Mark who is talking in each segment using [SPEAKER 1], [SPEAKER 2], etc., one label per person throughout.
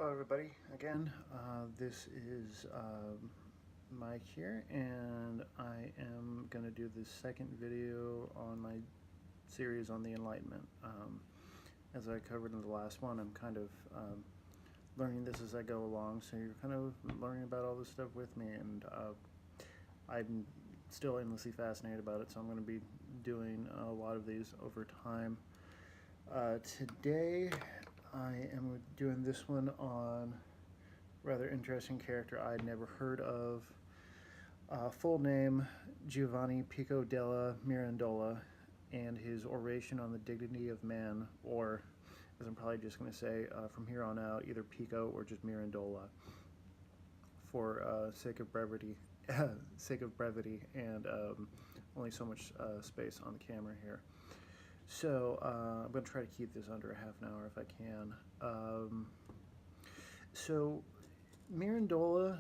[SPEAKER 1] Hello, everybody. Again, this is Mike here, and I am going to do the second video on my series on the Enlightenment. As I covered in the last one, I'm kind of learning this as I go along, so you're kind of learning about all this stuff with me, and I'm still endlessly fascinated about it, so I'm going to be doing a lot of these over time. Today, I am doing this one on a rather interesting character I'd never heard of. Full name, Giovanni Pico della Mirandola, and his oration on the dignity of man, or as I'm probably just going to say from here on out, either Pico or just Mirandola, for sake of brevity, and only so much space on the camera here. So I'm going to try to keep this under a half an hour if I can. So Mirandola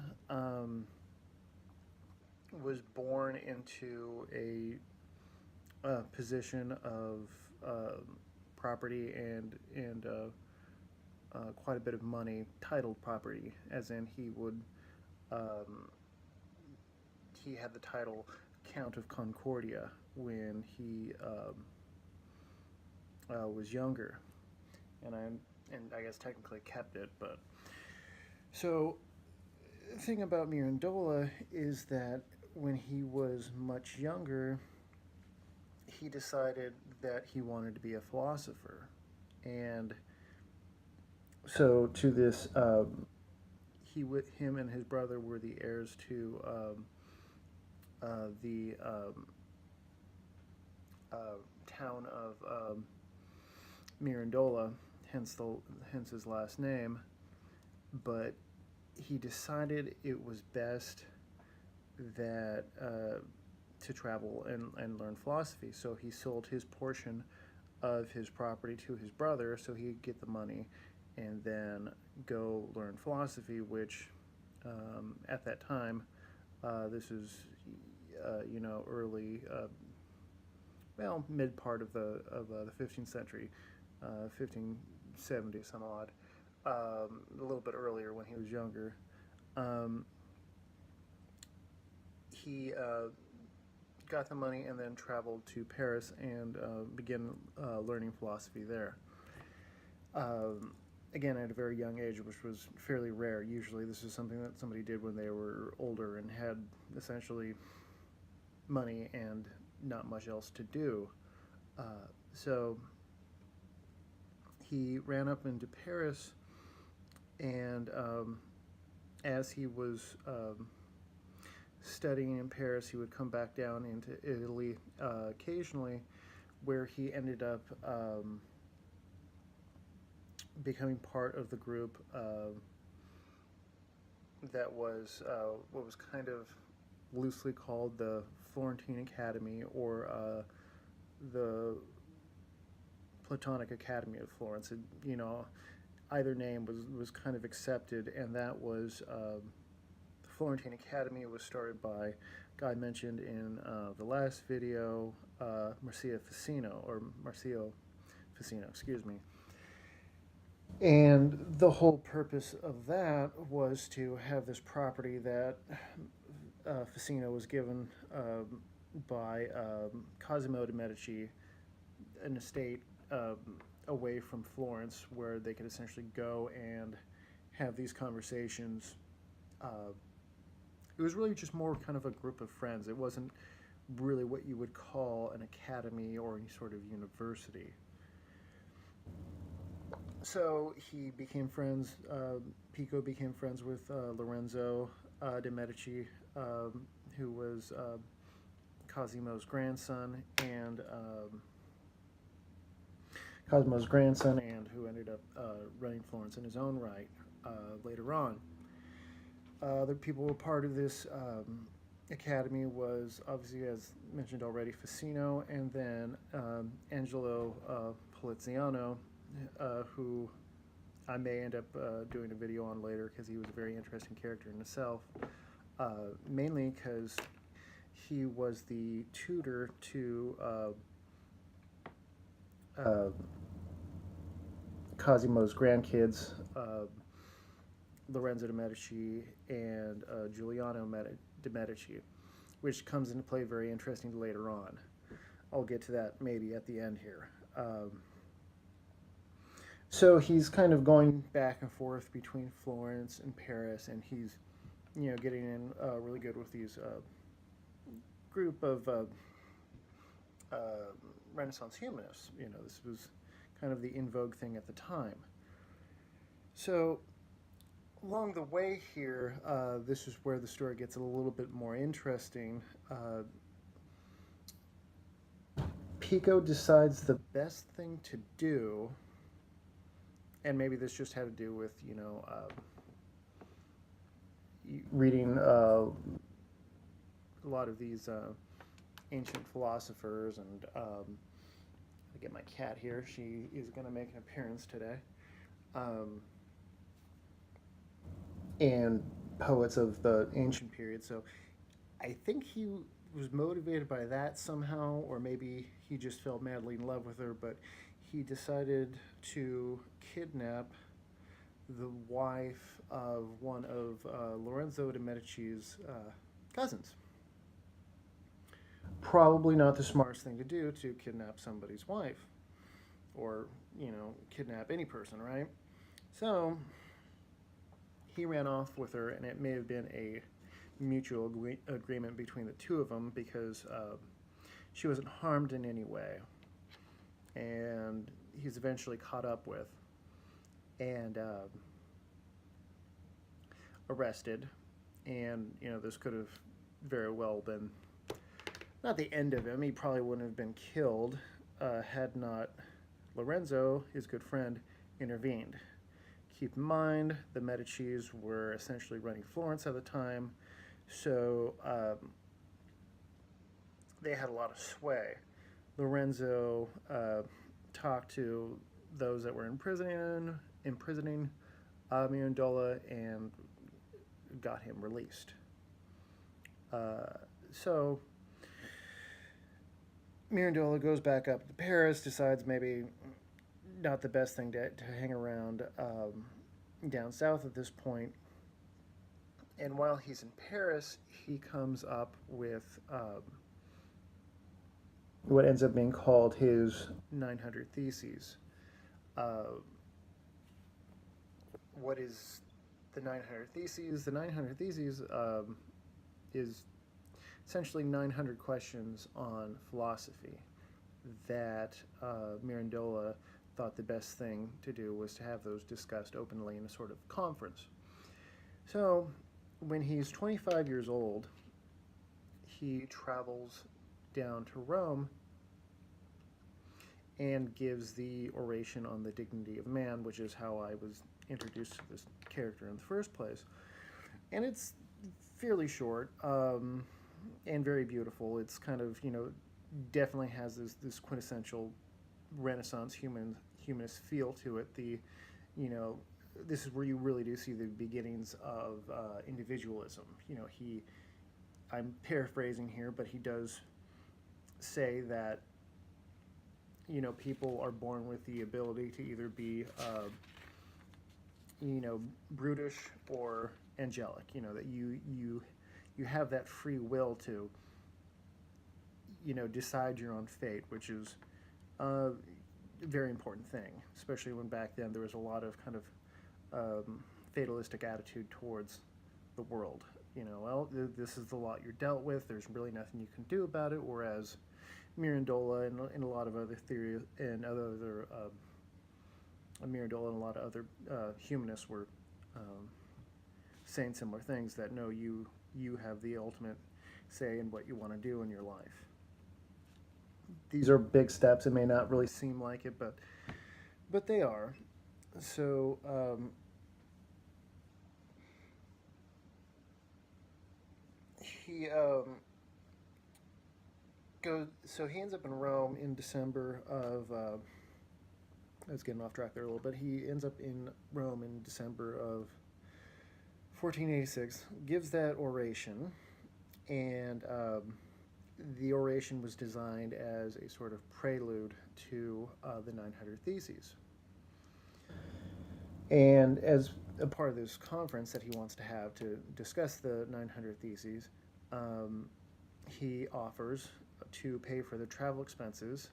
[SPEAKER 1] was born into a position of property and quite a bit of money, titled property, as in he had the title Count of Concordia when he was younger, and I guess technically kept it. But so the thing about Mirandola is that when he was much younger, he decided that he wanted to be a philosopher, and so to this, him and his brother were the heirs to the town of Mirandola, hence his last name. But he decided it was best that to travel and learn philosophy. So he sold his portion of his property to his brother so he could get the money and then go learn philosophy, which at that time, this is early, mid part of the 15th century, 1570 some odd, a little bit earlier when he was younger. He got the money and then traveled to Paris and began learning philosophy there. Again, at a very young age, which was fairly rare. Usually this is something that somebody did when they were older and had essentially money and not much else to do. So he ran up into Paris, and as he was studying in Paris, he would come back down into Italy occasionally, where he ended up becoming part of the group that was what was kind of loosely called the Florentine Academy, or the Platonic Academy of Florence. Either name was kind of accepted, and that was the Florentine Academy was started by a guy mentioned in the last video, Marcio Ficino, excuse me. And the whole purpose of that was to have this property that Ficino was given by Cosimo de' Medici, an estate away from Florence, where they could essentially go and have these conversations. It was really just more kind of a group of friends. It wasn't really what you would call an academy or any sort of university. So he became friends, Pico became friends with Lorenzo de' Medici, who was Cosimo's grandson, and who ended up running Florence in his own right later on. Other people who were part of this academy was, obviously, as mentioned already, Ficino, and then Angelo Poliziano, who I may end up doing a video on later, because he was a very interesting character in himself, mainly because he was the tutor to Cosimo's grandkids, Lorenzo de' Medici and Giuliano de' Medici, which comes into play very interesting later on. I'll get to that maybe at the end here. So he's kind of going back and forth between Florence and Paris, and he's, getting in really good with these group of Renaissance humanists. This was kind of the in vogue thing at the time. So along the way here, this is where the story gets a little bit more interesting. Pico decides the best thing to do, and maybe this just had to do with, reading a lot of these ancient philosophers, and I get my cat here. She is going to make an appearance today. And poets of the ancient period. So I think he was motivated by that somehow, or maybe he just fell madly in love with her, but he decided to kidnap the wife of one of Lorenzo de' Medici's cousins. Probably not the smartest thing to do, to kidnap somebody's wife, or, kidnap any person, right? So he ran off with her, and it may have been a mutual agreement between the two of them, because she wasn't harmed in any way. And he's eventually caught up with and arrested. And, this could have very well been not the end of him. He probably wouldn't have been killed had not Lorenzo, his good friend, intervened. Keep in mind, the Medicis were essentially running Florence at the time, so they had a lot of sway. Lorenzo talked to those that were imprisoning Mirandola and got him released. So Mirandola goes back up to Paris, decides maybe not the best thing to hang around down south at this point. And while he's in Paris, he comes up with what ends up being called his 900 Theses. What is the 900 Theses? The 900 Theses is essentially 900 questions on philosophy that Mirandola thought the best thing to do was to have those discussed openly in a sort of conference. So when he's 25 years old, he travels down to Rome and gives the oration on the dignity of man, which is how I was introduced to this character in the first place. And it's fairly short and very beautiful. It's kind of, definitely has this quintessential Renaissance humanist feel to it. This is where you really do see the beginnings of individualism. I'm paraphrasing here, but he does say that, people are born with the ability to either be, brutish or angelic. That you have that free will to, decide your own fate, which is a very important thing, especially when back then there was a lot of kind of fatalistic attitude towards the world. Well, this is the lot you're dealt with. There's really nothing you can do about it. Whereas Mirandola and a lot of other theories and Mirandola and a lot of other humanists were saying similar things, that no, you have the ultimate say in what you want to do in your life. These are big steps. It may not really seem like it, but they are. So he goes. So he ends up in Rome in December of. I was getting off track there a little bit. He ends up in Rome in December of 1486. Gives that oration, and the oration was designed as a sort of prelude to the 900 Theses. And as a part of this conference that he wants to have to discuss the 900 Theses, um, he offers to pay for the travel expenses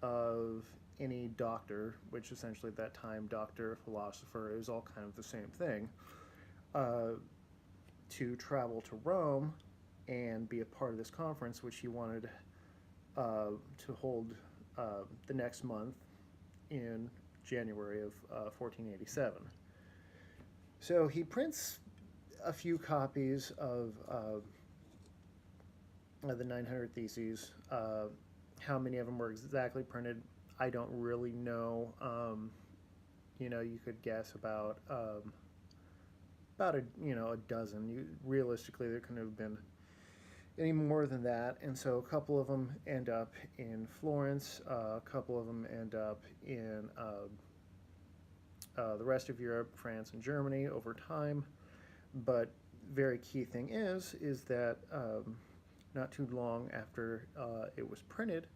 [SPEAKER 1] of any doctor, which essentially at that time, doctor, philosopher, is all kind of the same thing, uh, to travel to Rome and be a part of this conference, which he wanted to hold the next month in January of 1487. So he prints a few copies of the 900 Theses. How many of them were exactly printed, I don't really know. You could guess about a dozen. Realistically, there couldn't have been any more than that. And so a couple of them end up in Florence. A couple of them end up in the rest of Europe, France, and Germany over time. But very key thing is that not too long after it was printed,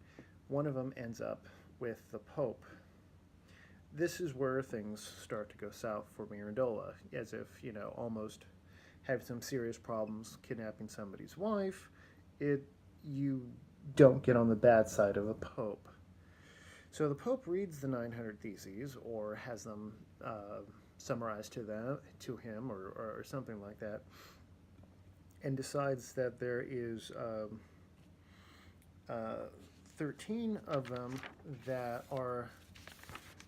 [SPEAKER 1] one of them ends up with the Pope. This is where things start to go south for Mirandola, as if, almost have some serious problems kidnapping somebody's wife. You don't get on the bad side of a Pope. So the Pope reads the 900 Theses, or has them summarized to him, or something like that, and decides that there is 13 of them that are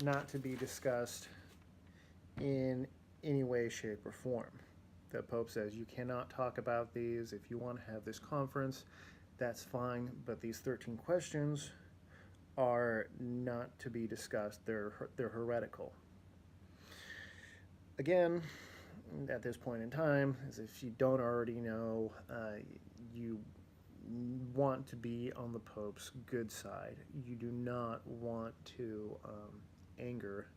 [SPEAKER 1] not to be discussed in any way, shape, or form. The Pope says you cannot talk about these. If you want to have this conference, that's fine, but these 13 questions are not to be discussed. They're heretical. Again, at this point in time, as if you don't already know, you want to be on the Pope's good side. You do not want to anger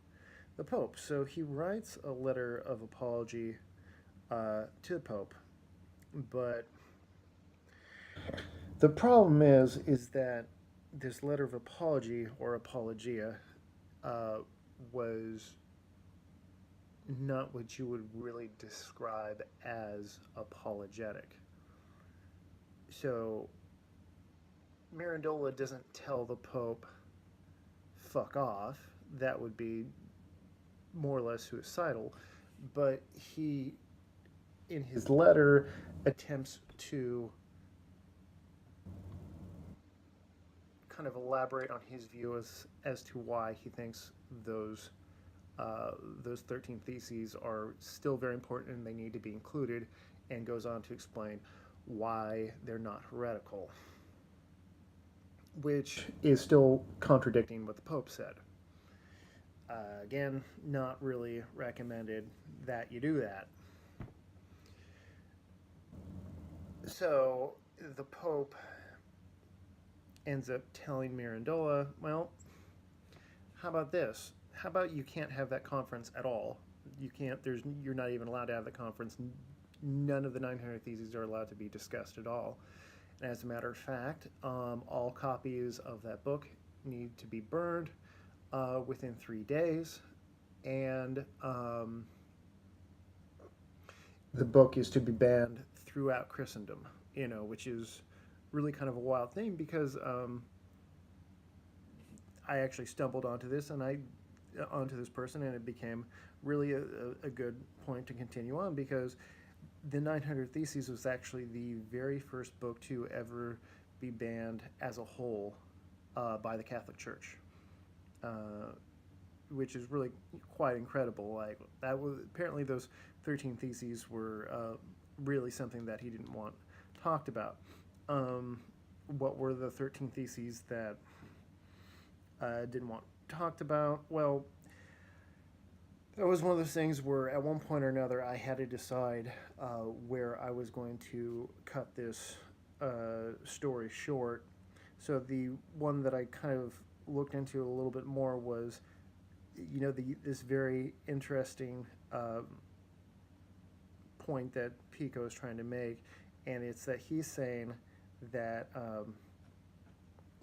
[SPEAKER 1] the Pope. So he writes a letter of apology to the Pope, but the problem is that this letter of apology, or apologia, was not what you would really describe as apologetic. So Mirandola doesn't tell the Pope, fuck off. That would be more or less suicidal. But he, in his letter, attempts to kind of elaborate on his view as to why he thinks those 13 theses are still very important and they need to be included, and goes on to explain why they're not heretical, which is still contradicting what the Pope said. Again, not really recommended that you do that. So the Pope ends up telling Mirandola, well, how about this? How about you can't have that conference at all? You're not even allowed to have the conference. None of the 900 Theses are allowed to be discussed at all. And as a matter of fact, all copies of that book need to be burned within 3 days. And the book is to be banned throughout Christendom, which is really kind of a wild thing, because I actually stumbled onto this onto this person, and it became really a good point to continue on, because the 900 Theses was actually the very first book to ever be banned as a whole by the Catholic Church, which is really quite incredible. Like, that was apparently those 13 Theses were really something that he didn't want talked about. What were the 13 Theses that didn't want talked about? Well, it was one of those things where at one point or another I had to decide where I was going to cut this story short. So the one that I kind of looked into a little bit more was, this very interesting point that Pico is trying to make, and it's that he's saying that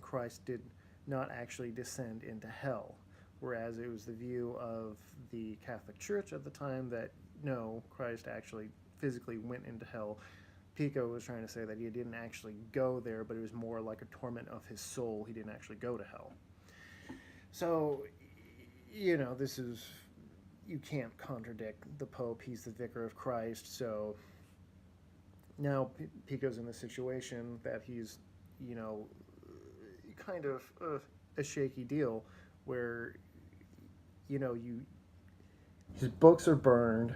[SPEAKER 1] Christ did not actually descend into hell, whereas it was the view of the Catholic Church at the time that no, Christ actually physically went into hell. Pico was trying to say that he didn't actually go there, but it was more like a torment of his soul. He didn't actually go to hell. So, this is, you can't contradict the Pope. He's the vicar of Christ. So now Pico's in the situation that he's, kind of a shaky deal where, his books are burned.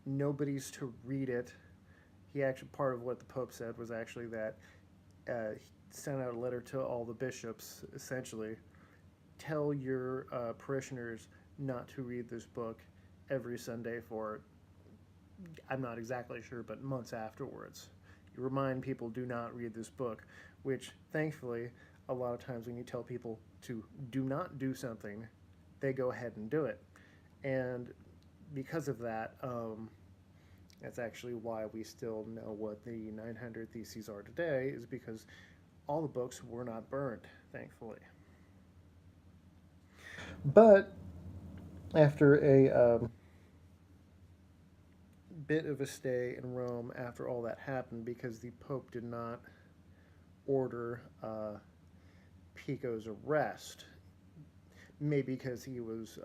[SPEAKER 1] Nobody's to read it. He actually, part of what the Pope said was actually that he sent out a letter to all the bishops, essentially, tell your parishioners not to read this book every Sunday for, I'm not exactly sure, but months afterwards. You remind people, do not read this book, which thankfully, a lot of times when you tell people to do not do something, they go ahead and do it. And because of that, that's actually why we still know what the 900 Theses are today, is because all the books were not burned, thankfully. But after a bit of a stay in Rome after all that happened, because the Pope did not order Pico's arrest, maybe because he was,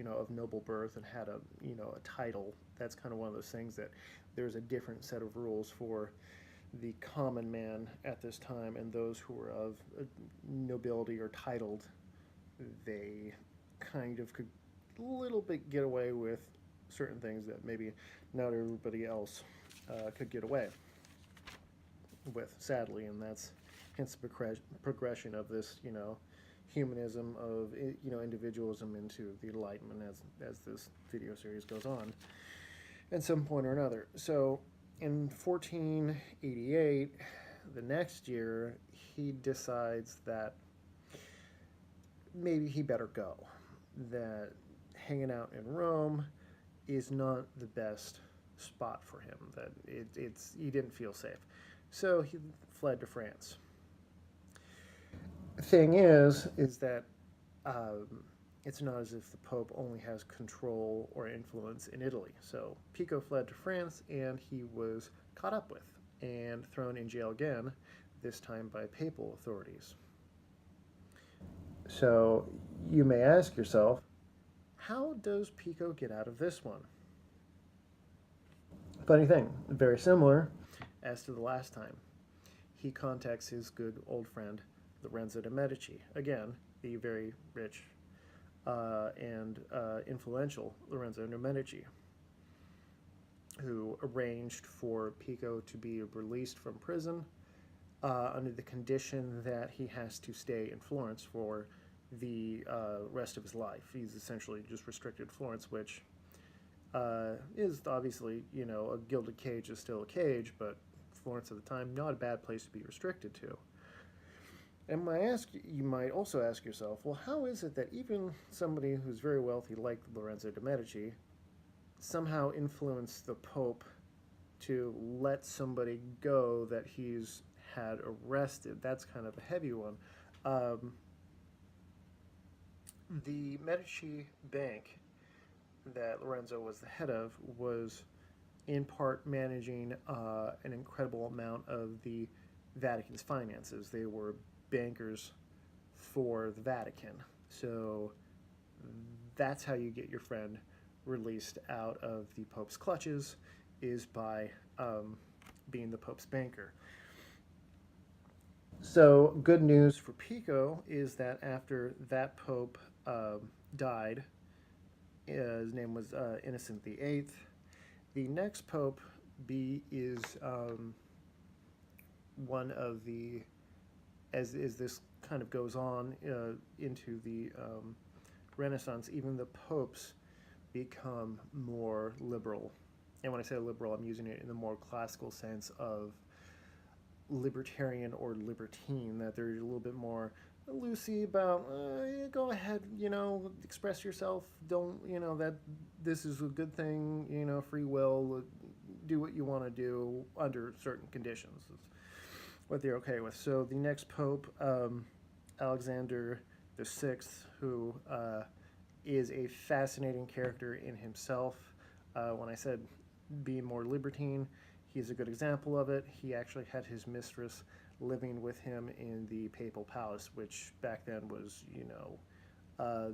[SPEAKER 1] of noble birth and had a title. That's kind of one of those things that there's a different set of rules for the common man at this time, and those who were of nobility or titled, they kind of could a little bit get away with certain things that maybe not everybody else could get away with, sadly, and that's hence the progression of this, humanism of individualism into the Enlightenment as this video series goes on, at some point or another. So, in 1488, the next year, he decides that maybe he better go. That hanging out in Rome is not the best spot for him. That he didn't feel safe, so he fled to France. Thing is that it's not as if the Pope only has control or influence in Italy. So Pico fled to France, and he was caught up with and thrown in jail again, this time by papal authorities. So you may ask yourself, how does Pico get out of this one? Funny thing, very similar as to the last time. He contacts his good old friend Lorenzo de' Medici, again, the very rich and influential Lorenzo de' Medici, who arranged for Pico to be released from prison under the condition that he has to stay in Florence for the rest of his life. He's essentially just restricted Florence, which is obviously, a gilded cage is still a cage, but Florence at the time, not a bad place to be restricted to. And you might also ask yourself, well, how is it that even somebody who's very wealthy, like Lorenzo de' Medici, somehow influenced the Pope to let somebody go that he's had arrested? That's kind of a heavy one. The Medici Bank that Lorenzo was the head of was in part managing an incredible amount of the Vatican's finances. They were bankers for the Vatican. So that's how you get your friend released out of the Pope's clutches, is by being the Pope's banker. So good news for Pico is that after that Pope died, his name was Innocent VIII, the next Pope is one of the, as this kind of goes on into the Renaissance, even the popes become more liberal. And when I say liberal, I'm using it in the more classical sense of libertarian or libertine, that they're a little bit more loosey about, go ahead, express yourself, don't, that this is a good thing, free will, do what you want to do under certain conditions, is what they're okay with. So the next pope, Alexander the sixth, who is a fascinating character in himself. When I said be more libertine, he's a good example of it. He actually had his mistress living with him in the papal palace, which back then was,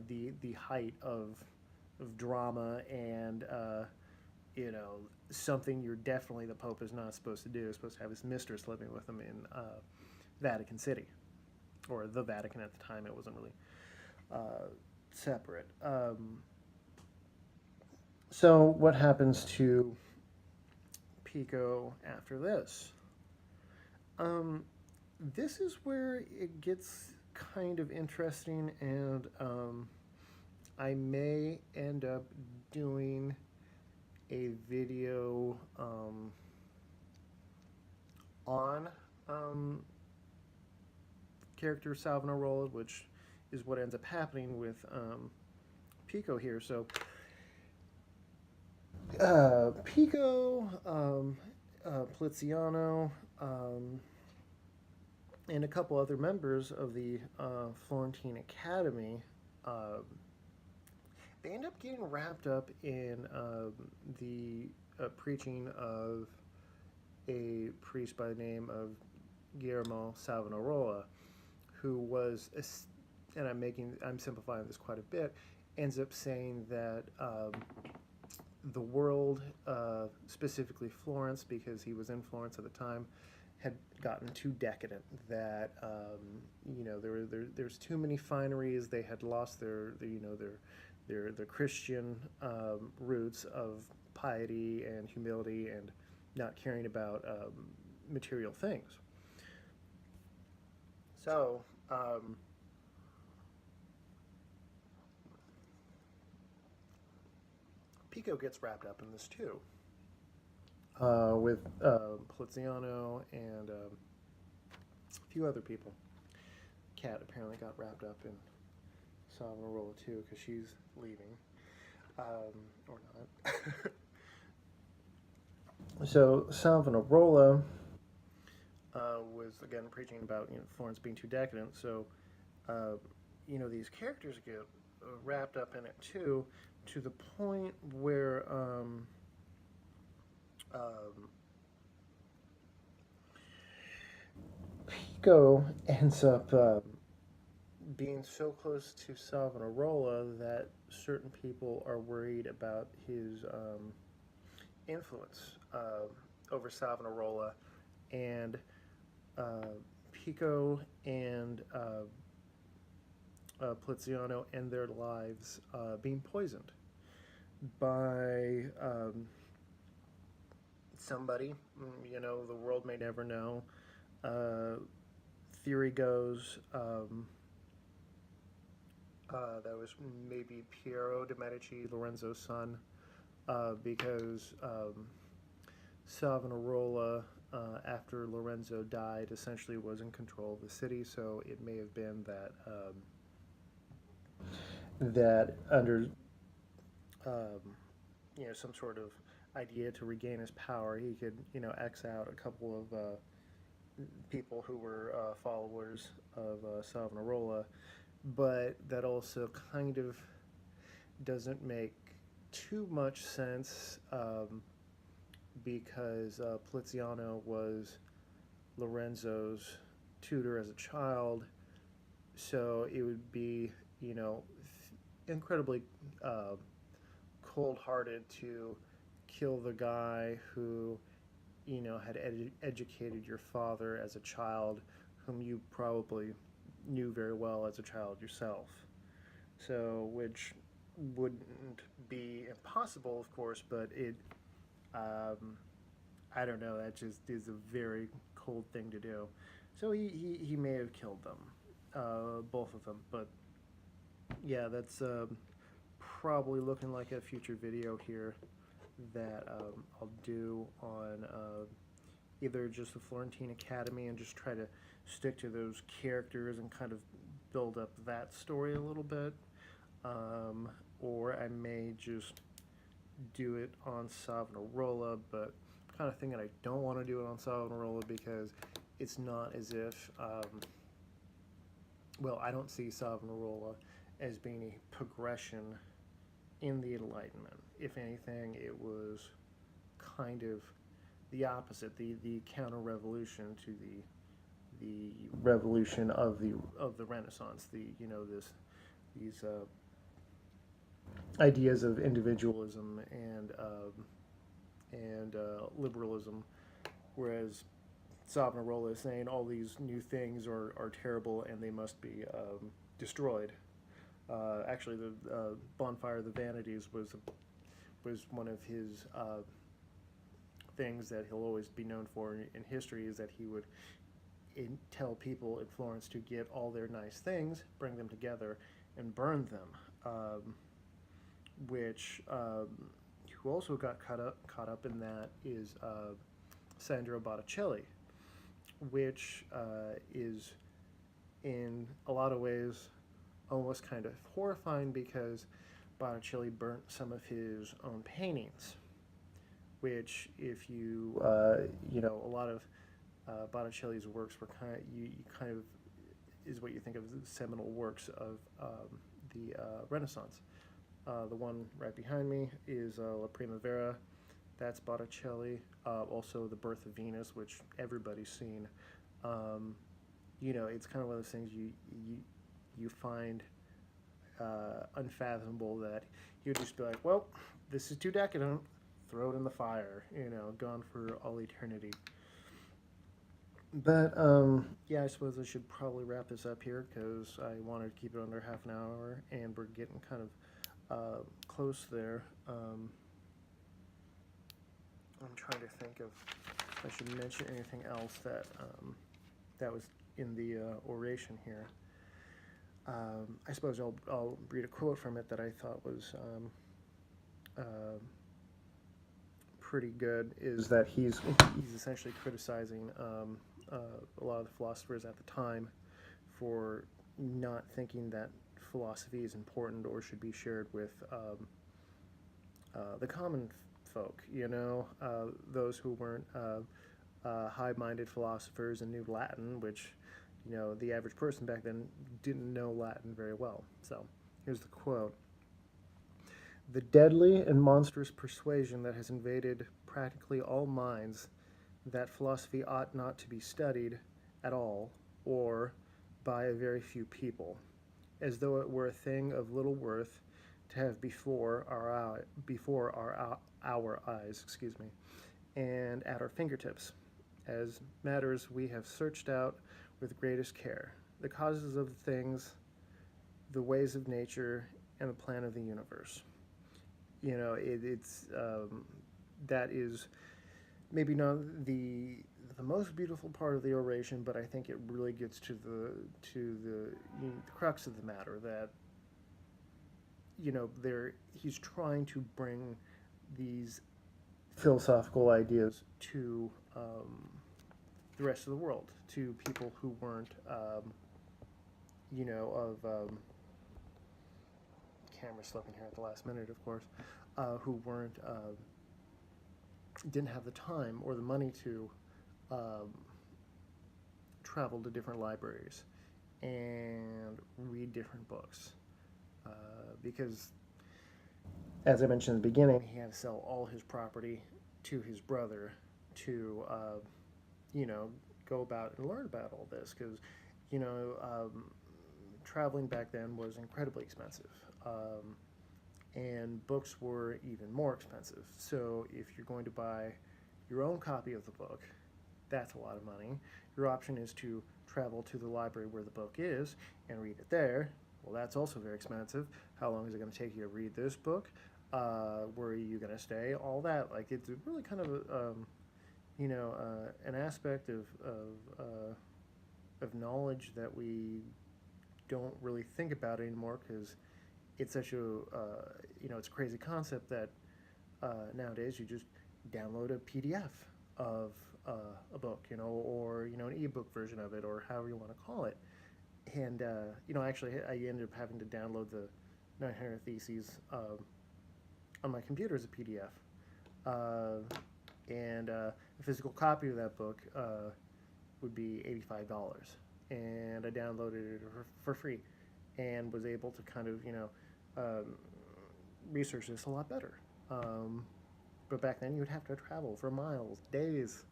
[SPEAKER 1] the height of drama and something you're definitely, the Pope is not supposed to do. He's supposed to have his mistress living with him in Vatican City, or the Vatican at the time. It wasn't really separate. So what happens to Pico after this? This is where it gets kind of interesting, and I may end up doing a video on character Savonarola, which is what ends up happening with Pico here. So Pico, Poliziano, and a couple other members of the Florentine Academy, they end up getting wrapped up in the preaching of a priest by the name of Guillermo Savonarola, who was, and I'm simplifying this quite a bit, ends up saying that the world, specifically Florence, because he was in Florence at the time, had gotten too decadent. That there's too many fineries. They had lost their Christian roots of piety and humility and not caring about material things. So Pico gets wrapped up in this too, with Poliziano and a few other people. Kat apparently got wrapped up in Savonarola too, because she's leaving, or not. So Savonarola was again preaching about Florence being too decadent. So these characters get wrapped up in it too, to the point where Pico ends up being so close to Savonarola that certain people are worried about his influence over Savonarola, and Pico and Poliziano end their lives being poisoned by somebody. The world may never know. Theory goes that was maybe Piero de' Medici, Lorenzo's son, because Savonarola, after Lorenzo died, essentially was in control of the city. So it may have been that that under some sort of idea to regain his power, he could X out a couple of people who were followers of Savonarola, but that also kind of doesn't make too much sense, because Poliziano was Lorenzo's tutor as a child, so it would be incredibly cold-hearted to kill the guy who had educated your father as a child, whom you probably knew very well as a child yourself. So, which wouldn't be impossible, of course, but it, I don't know, that just is a very cold thing to do. So he may have killed them, both of them, but yeah, that's probably looking like a future video here that I'll do on either just the Florentine Academy and just try to stick to those characters and kind of build up that story a little bit, or I may just do it on Savonarola, but I'm kind of thinking I don't want to do it on Savonarola because it's not as if well, I don't see Savonarola as being a progression in the Enlightenment. If anything, it was kind of the opposite, the counter revolution to the revolution of the Renaissance. The this these ideas of individualism and liberalism, whereas Savonarola is saying all these new things are terrible and they must be destroyed. Actually, the Bonfire of the Vanities was one of his things that he'll always be known for in history, is that he would tell people in Florence to get all their nice things, bring them together, and burn them. Which who also got caught up in that is Sandro Botticelli, which is in a lot of ways almost kind of horrifying, because Botticelli burnt some of his own paintings, which if a lot of Botticelli's works were you kind of is what you think of as the seminal works of the Renaissance. The one right behind me is La Primavera. That's Botticelli. Also, The Birth of Venus, which everybody's seen. It's kind of one of those things you find unfathomable, that you'd just be like, well, this is too decadent. Throw it in the fire. Gone for all eternity. But yeah, I suppose I should probably wrap this up here, because I wanted to keep it under half an hour, and we're getting kind of close there. I'm trying to think of if I should mention anything else that was in the oration here. I suppose I'll read a quote from it that I thought was pretty good. Is that he's essentially criticizing a lot of the philosophers at the time for not thinking that philosophy is important or should be shared with the common folk. Those who weren't high-minded philosophers and knew Latin, which the average person back then didn't know Latin very well. So here's the quote: "The deadly and monstrous persuasion that has invaded practically all minds that philosophy ought not to be studied at all, or by a very few people, as though it were a thing of little worth to have before our eyes, and at our fingertips, as matters we have searched out with greatest care, the causes of things, the ways of nature, and the plan of the universe." It's that is maybe not the most beautiful part of the oration, but I think it really gets to the crux of the matter, that he's trying to bring these philosophical ideas to the rest of the world, to people who weren't camera slipping here at the last minute, of course, who weren't didn't have the time or the money to travel to different libraries and read different books, because, as I mentioned in the beginning, he had to sell all his property to his brother to go about and learn about all this, because traveling back then was incredibly expensive. And books were even more expensive. So if you're going to buy your own copy of the book, that's a lot of money. Your option is to travel to the library where the book is and read it there. Well, that's also very expensive. How long is it going to take you to read this book? Where are you going to stay? All that. Like, it's really kind of an aspect of knowledge that we don't really think about anymore, because it's such a it's a crazy concept that nowadays you just download a PDF of a book, or an ebook version of it, or however you want to call it. And actually, I ended up having to download the 900 Theses on my computer as a PDF, and a physical copy of that book would be $85. and I downloaded it for free, and was able to kind of research this a lot better. But back then, you'd have to travel for miles, days.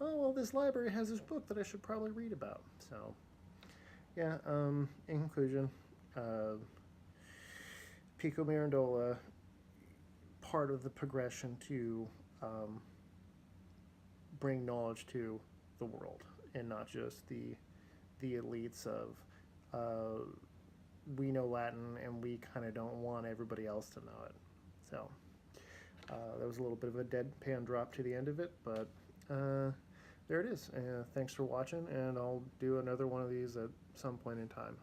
[SPEAKER 1] Oh well, this library has this book that I should probably read about. So, yeah. In conclusion, Pico Mirandola, part of the progression to bring knowledge to the world, and not just the elites of we know Latin and we kind of don't want everybody else to know it. So that was a little bit of a deadpan drop to the end of it, but there it is. Thanks for watching, and I'll do another one of these at some point in time.